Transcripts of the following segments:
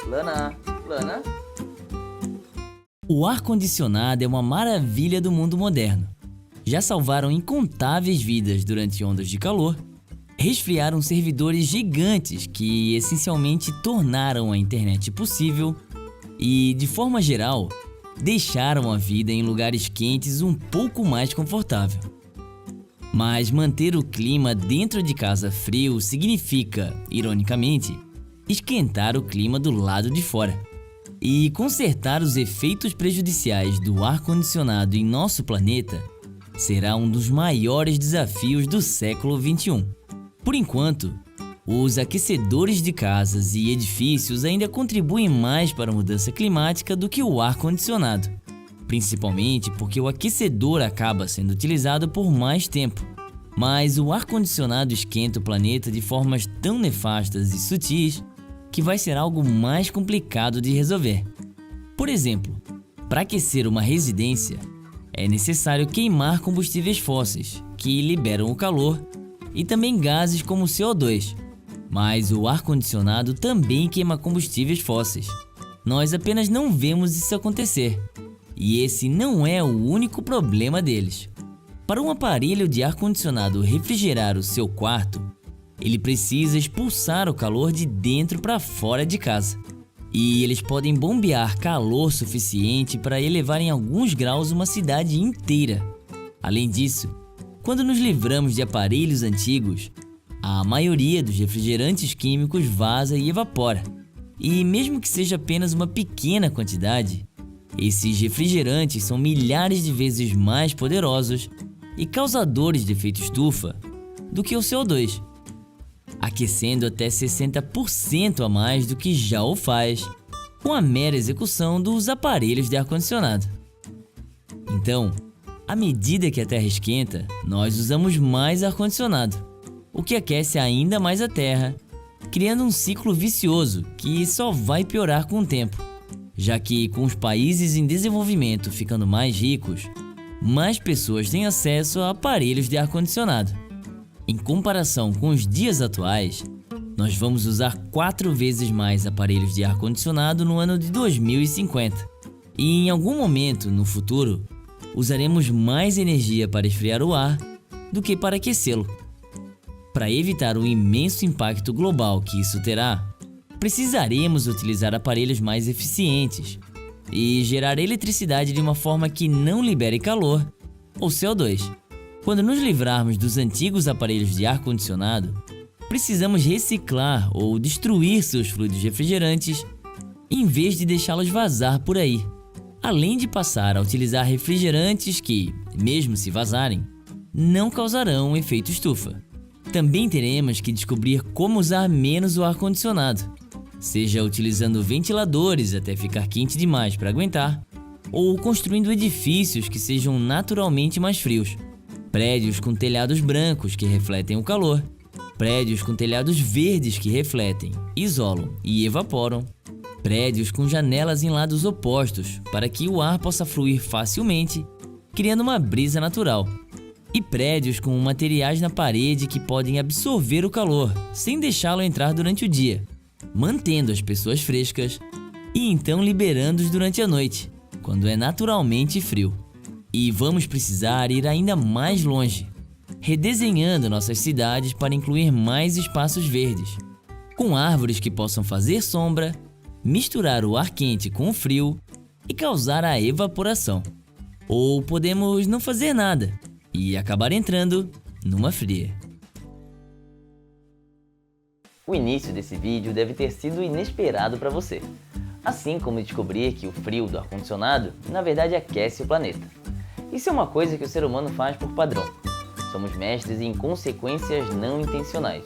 Lana, Lana. O ar-condicionado é uma maravilha do mundo moderno. Já salvaram incontáveis vidas durante ondas de calor, resfriaram servidores gigantes que essencialmente tornaram a internet possível e, de forma geral, deixaram a vida em lugares quentes um pouco mais confortável. Mas manter o clima dentro de casa frio significa, ironicamente, esquentar o clima do lado de fora. E consertar os efeitos prejudiciais do ar-condicionado em nosso planeta será um dos maiores desafios do século XXI. Por enquanto, os aquecedores de casas e edifícios ainda contribuem mais para a mudança climática do que o ar-condicionado, principalmente porque o aquecedor acaba sendo utilizado por mais tempo. Mas o ar-condicionado esquenta o planeta de formas tão nefastas e sutis que vai ser algo mais complicado de resolver. Por exemplo, para aquecer uma residência, é necessário queimar combustíveis fósseis, que liberam o calor, e também gases como CO2. Mas o ar-condicionado também queima combustíveis fósseis. Nós apenas não vemos isso acontecer. E esse não é o único problema deles. Para um aparelho de ar-condicionado refrigerar o seu quarto, ele precisa expulsar o calor de dentro para fora de casa. E eles podem bombear calor suficiente para elevar em alguns graus uma cidade inteira. Além disso, quando nos livramos de aparelhos antigos, a maioria dos refrigerantes químicos vaza e evapora. E mesmo que seja apenas uma pequena quantidade, esses refrigerantes são milhares de vezes mais poderosos e causadores de efeito estufa do que o CO2, aquecendo até 60% a mais do que já o faz com a mera execução dos aparelhos de ar-condicionado. Então, à medida que a Terra esquenta, nós usamos mais ar-condicionado, o que aquece ainda mais a Terra, criando um ciclo vicioso que só vai piorar com o tempo, já que com os países em desenvolvimento ficando mais ricos, mais pessoas têm acesso a aparelhos de ar-condicionado. Em comparação com os dias atuais, nós vamos usar 4 vezes mais aparelhos de ar-condicionado no ano de 2050. E em algum momento no futuro, usaremos mais energia para esfriar o ar do que para aquecê-lo. Para evitar o imenso impacto global que isso terá, precisaremos utilizar aparelhos mais eficientes e gerar eletricidade de uma forma que não libere calor ou CO2. Quando nos livrarmos dos antigos aparelhos de ar-condicionado, precisamos reciclar ou destruir seus fluidos refrigerantes em vez de deixá-los vazar por aí, além de passar a utilizar refrigerantes que, mesmo se vazarem, não causarão um efeito estufa. Também teremos que descobrir como usar menos o ar-condicionado, seja utilizando ventiladores até ficar quente demais para aguentar, ou construindo edifícios que sejam naturalmente mais frios. Prédios com telhados brancos que refletem o calor, prédios com telhados verdes que refletem, isolam e evaporam, prédios com janelas em lados opostos para que o ar possa fluir facilmente, criando uma brisa natural, e prédios com materiais na parede que podem absorver o calor sem deixá-lo entrar durante o dia, mantendo as pessoas frescas e então liberando-os durante a noite, quando é naturalmente frio. E vamos precisar ir ainda mais longe, redesenhando nossas cidades para incluir mais espaços verdes, com árvores que possam fazer sombra, misturar o ar quente com o frio e causar a evaporação. Ou podemos não fazer nada e acabar entrando numa fria. O início desse vídeo deve ter sido inesperado para você, assim como descobrir que o frio do ar-condicionado na verdade aquece o planeta. Isso é uma coisa que o ser humano faz por padrão. Somos mestres em consequências não intencionais.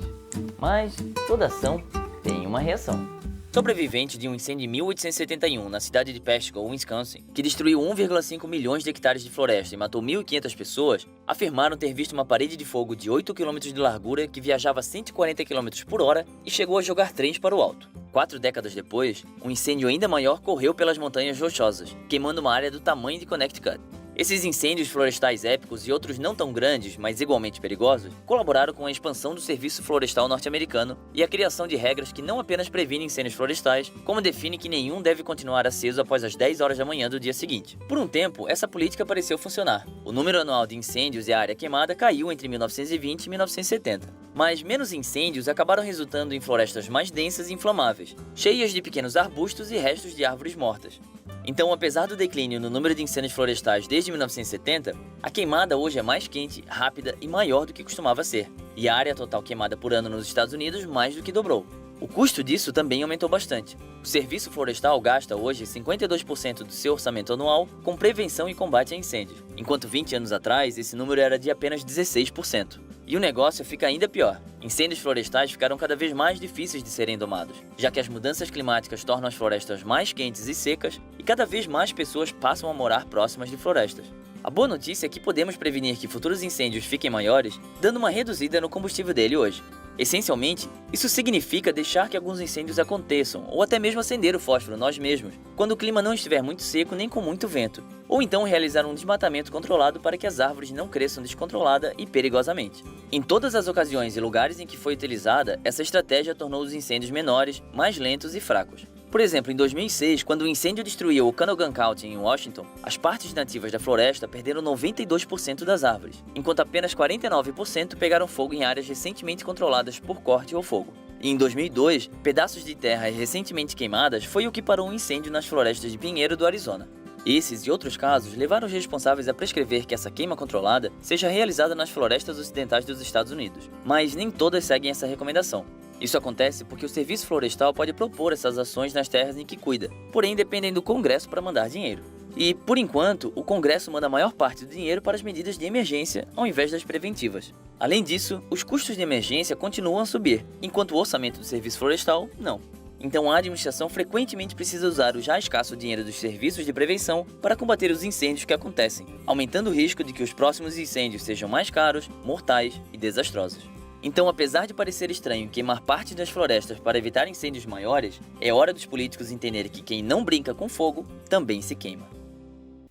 Mas toda ação tem uma reação. Sobrevivente de um incêndio em 1871 na cidade de Pasco, Wisconsin, que destruiu 1,5 milhões de hectares de floresta e matou 1.500 pessoas, afirmaram ter visto uma parede de fogo de 8 km de largura que viajava a 140 km por hora e chegou a jogar trens para o alto. 4 décadas depois, um incêndio ainda maior correu pelas montanhas rochosas, queimando uma área do tamanho de Connecticut. Esses incêndios florestais épicos e outros não tão grandes, mas igualmente perigosos, colaboraram com a expansão do Serviço Florestal norte-americano e a criação de regras que não apenas previnem incêndios florestais, como define que nenhum deve continuar aceso após as 10 horas da manhã do dia seguinte. Por um tempo, essa política pareceu funcionar. O número anual de incêndios e a área queimada caiu entre 1920 e 1970. Mas menos incêndios acabaram resultando em florestas mais densas e inflamáveis, cheias de pequenos arbustos e restos de árvores mortas. Então, apesar do declínio no número de incêndios florestais desde 1970, a queimada hoje é mais quente, rápida e maior do que costumava ser, e a área total queimada por ano nos Estados Unidos mais do que dobrou. O custo disso também aumentou bastante. O Serviço Florestal gasta hoje 52% do seu orçamento anual com prevenção e combate a incêndios, enquanto 20 anos atrás esse número era de apenas 16%. E o negócio fica ainda pior. Incêndios florestais ficaram cada vez mais difíceis de serem domados, já que as mudanças climáticas tornam as florestas mais quentes e secas e cada vez mais pessoas passam a morar próximas de florestas. A boa notícia é que podemos prevenir que futuros incêndios fiquem maiores, dando uma reduzida no combustível dele hoje. Essencialmente, isso significa deixar que alguns incêndios aconteçam, ou até mesmo acender o fósforo nós mesmos, quando o clima não estiver muito seco nem com muito vento, ou então realizar um desmatamento controlado para que as árvores não cresçam descontrolada e perigosamente. Em todas as ocasiões e lugares em que foi utilizada, essa estratégia tornou os incêndios menores, mais lentos e fracos. Por exemplo, em 2006, quando o incêndio destruiu o Canogan County em Washington, as partes nativas da floresta perderam 92% das árvores, enquanto apenas 49% pegaram fogo em áreas recentemente controladas por corte ou fogo. E em 2002, pedaços de terra recentemente queimadas foi o que parou um incêndio nas florestas de pinheiro do Arizona. Esses e outros casos levaram os responsáveis a prescrever que essa queima controlada seja realizada nas florestas ocidentais dos Estados Unidos, mas nem todas seguem essa recomendação. Isso acontece porque o Serviço Florestal pode propor essas ações nas terras em que cuida, porém dependem do Congresso para mandar dinheiro. E, por enquanto, o Congresso manda a maior parte do dinheiro para as medidas de emergência ao invés das preventivas. Além disso, os custos de emergência continuam a subir, enquanto o orçamento do Serviço Florestal não. Então a administração frequentemente precisa usar o já escasso dinheiro dos serviços de prevenção para combater os incêndios que acontecem, aumentando o risco de que os próximos incêndios sejam mais caros, mortais e desastrosos. Então, apesar de parecer estranho queimar parte das florestas para evitar incêndios maiores, é hora dos políticos entenderem que quem não brinca com fogo também se queima.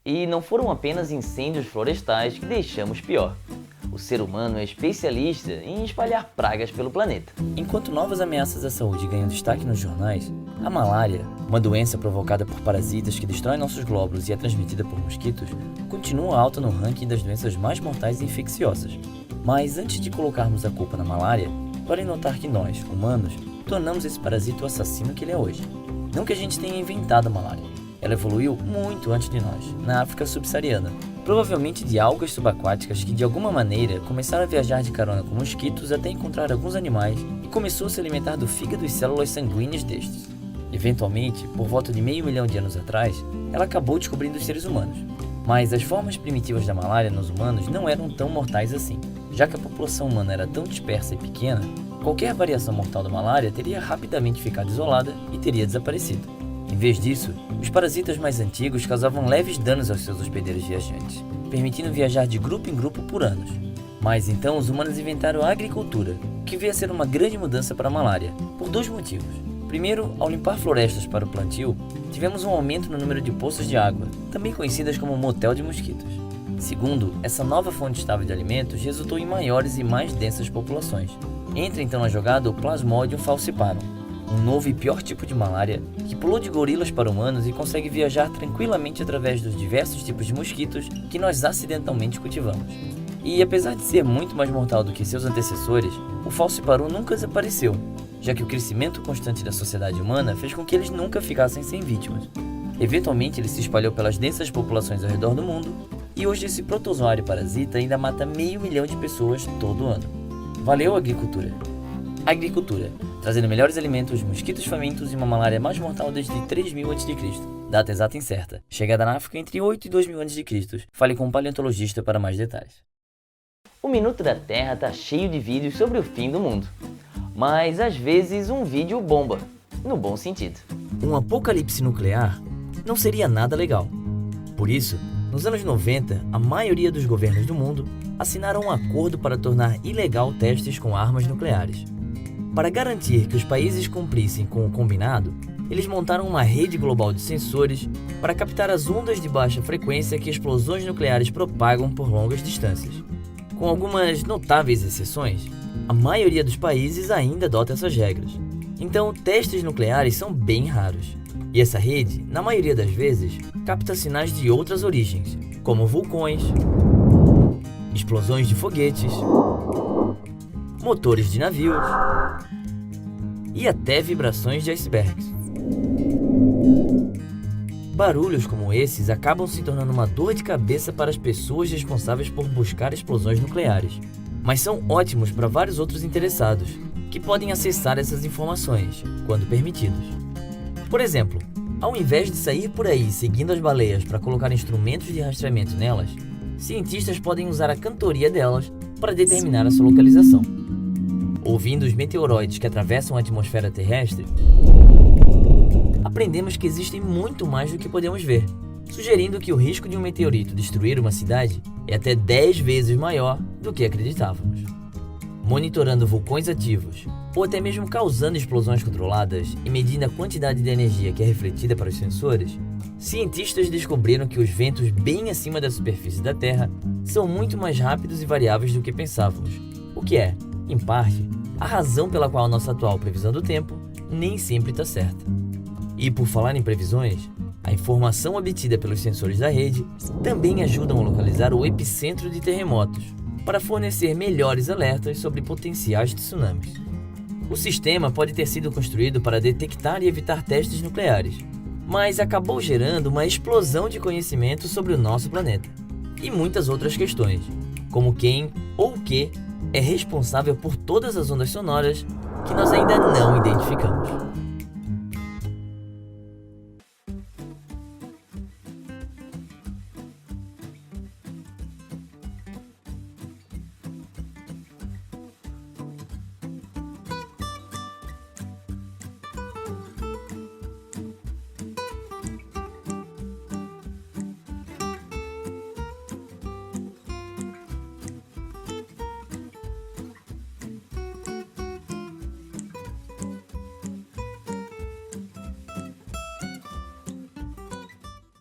E não foram apenas incêndios florestais que deixamos pior. O ser humano é especialista em espalhar pragas pelo planeta. Enquanto novas ameaças à saúde ganham destaque nos jornais, a malária, uma doença provocada por parasitas que destroem nossos glóbulos e é transmitida por mosquitos, continua alta no ranking das doenças mais mortais e infecciosas. Mas antes de colocarmos a culpa na malária, vale notar que nós, humanos, tornamos esse parasita o assassino que ele é hoje. Não que a gente tenha inventado a malária, ela evoluiu muito antes de nós, na África subsaariana, provavelmente de algas subaquáticas que de alguma maneira começaram a viajar de carona com mosquitos até encontrar alguns animais e começou a se alimentar do fígado e células sanguíneas destes. Eventualmente, por volta de 500 mil de anos atrás, ela acabou descobrindo os seres humanos. Mas as formas primitivas da malária nos humanos não eram tão mortais assim. Já que a população humana era tão dispersa e pequena, qualquer variação mortal da malária teria rapidamente ficado isolada e teria desaparecido. Em vez disso, os parasitas mais antigos causavam leves danos aos seus hospedeiros viajantes, permitindo viajar de grupo em grupo por anos. Mas então os humanos inventaram a agricultura, que veio a ser uma grande mudança para a malária, por dois motivos. Primeiro, ao limpar florestas para o plantio, tivemos um aumento no número de poças de água, também conhecidas como motel de mosquitos. Segundo, essa nova fonte estável de alimentos resultou em maiores e mais densas populações. Entra então na jogada o Plasmodium falciparum, um novo e pior tipo de malária que pulou de gorilas para humanos e consegue viajar tranquilamente através dos diversos tipos de mosquitos que nós acidentalmente cultivamos. E apesar de ser muito mais mortal do que seus antecessores, o falciparum nunca desapareceu, já que o crescimento constante da sociedade humana fez com que eles nunca ficassem sem vítimas. Eventualmente ele se espalhou pelas densas populações ao redor do mundo, e hoje esse protozoário parasita ainda mata 500 mil de pessoas todo ano. Valeu, agricultura! Agricultura, trazendo melhores alimentos, mosquitos famintos e uma malária mais mortal desde 3000 a.C. Data exata incerta. Chegada na África entre 8 e 2000 a.C. Fale com um paleontologista para mais detalhes. O Minuto da Terra tá cheio de vídeos sobre o fim do mundo. Mas às vezes um vídeo bomba, no bom sentido. Um apocalipse nuclear não seria nada legal. Por isso, nos anos 90, a maioria dos governos do mundo assinaram um acordo para tornar ilegal testes com armas nucleares. Para garantir que os países cumprissem com o combinado, eles montaram uma rede global de sensores para captar as ondas de baixa frequência que explosões nucleares propagam por longas distâncias. Com algumas notáveis exceções, a maioria dos países ainda adota essas regras. Então, testes nucleares são bem raros. E essa rede, na maioria das vezes, capta sinais de outras origens, como vulcões, explosões de foguetes, motores de navios e até vibrações de icebergs. Barulhos como esses acabam se tornando uma dor de cabeça para as pessoas responsáveis por buscar explosões nucleares, mas são ótimos para vários outros interessados, que podem acessar essas informações, quando permitidos. Por exemplo, ao invés de sair por aí seguindo as baleias para colocar instrumentos de rastreamento nelas, cientistas podem usar a cantoria delas para determinar a sua localização. Ouvindo os meteoroides que atravessam a atmosfera terrestre, aprendemos que existem muito mais do que podemos ver, sugerindo que o risco de um meteorito destruir uma cidade é até 10 vezes maior do que acreditávamos. Monitorando vulcões ativos, ou até mesmo causando explosões controladas e medindo a quantidade de energia que é refletida para os sensores, cientistas descobriram que os ventos bem acima da superfície da Terra são muito mais rápidos e variáveis do que pensávamos, o que é, em parte, a razão pela qual a nossa atual previsão do tempo nem sempre está certa. E por falar em previsões, a informação obtida pelos sensores da rede também ajudam a localizar o epicentro de terremotos, para fornecer melhores alertas sobre potenciais tsunamis. O sistema pode ter sido construído para detectar e evitar testes nucleares, mas acabou gerando uma explosão de conhecimento sobre o nosso planeta e muitas outras questões, como quem ou o que é responsável por todas as ondas sonoras que nós ainda não identificamos.